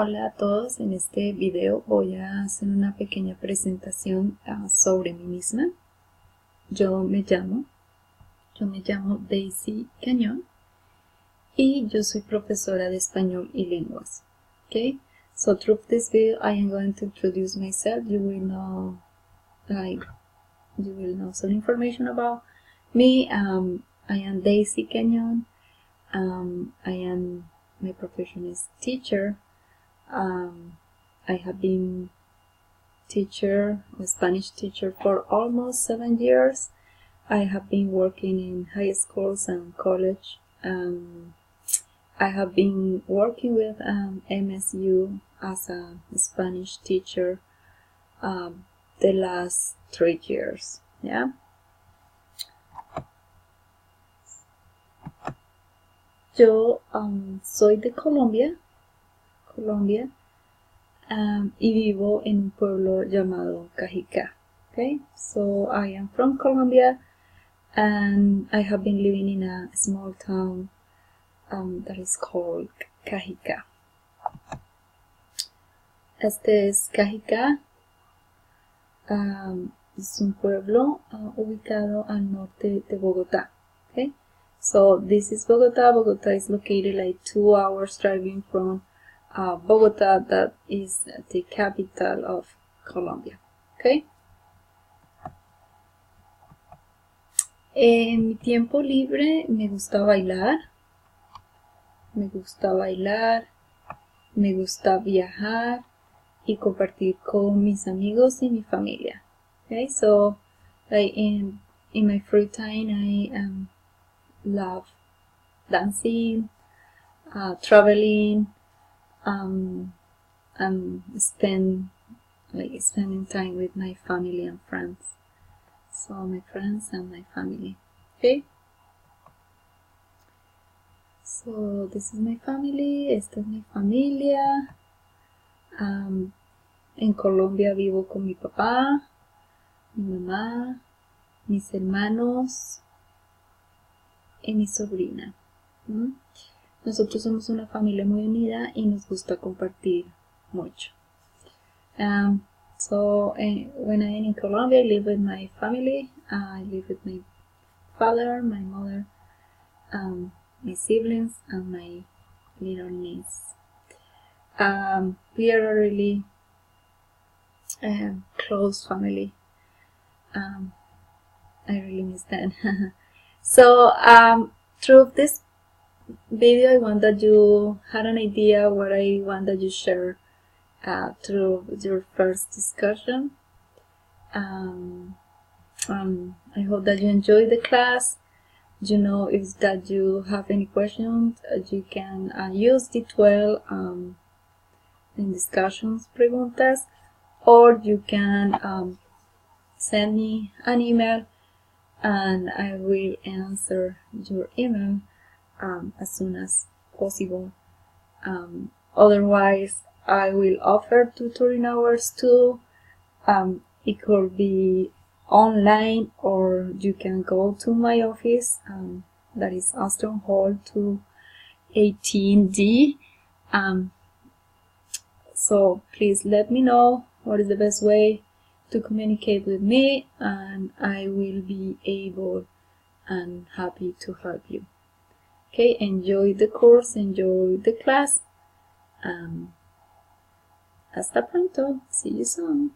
Hola a todos, en este video voy a hacer una pequeña presentación sobre mí misma. Yo me llamo Daisy Cañón y yo soy profesora de español y lenguas. Okay, so through this video I am going to introduce myself. You will know some information about me. I am Daisy Cañón. My profession is teacher. I have been a Spanish teacher for almost 7 years. I have been working in high schools and college. I have been working with MSU as a Spanish teacher the last 3 years. Yeah. Yo soy de Colombia, y vivo en un pueblo llamado Cajicá. Okay, so I am from Colombia and I have been living in a small town that is called Cajicá. Este es Cajicá. Es un pueblo ubicado al norte de Bogotá. Okay, so this is Bogotá. Bogotá is located like 2 hours driving from Bogotá, that is the capital of Colombia. Okay. En mi tiempo libre me gusta bailar, me gusta viajar y compartir con mis amigos y mi familia. Okay, so like in my free time I love dancing, traveling, and spending time with my family and friends. So my friends and my family. Okay. So this is my family. Esta es mi familia. En Colombia vivo con mi papá, mi mamá, mis hermanos y mi sobrina. Nosotros somos una familia muy unida y nos gusta compartir mucho. So when I'm in Colombia, I live with my family. I live with my father, my mother, my siblings, and my little niece. We are a really close family. I really miss them. So through this video, I want that you had an idea what I want that you share through your first discussion. I hope that you enjoyed the class. If that you have any questions, you can use the 12 in discussions preguntas, or you can send me an email and I will answer your email as soon as possible. Otherwise, I will offer tutoring hours too. It could be online, or you can go to my office, that is Aston Hall 218D. So please let me know what is the best way to communicate with me, and I will be able and happy to help you. Okay, enjoy the course, enjoy the class. Hasta pronto. See you soon.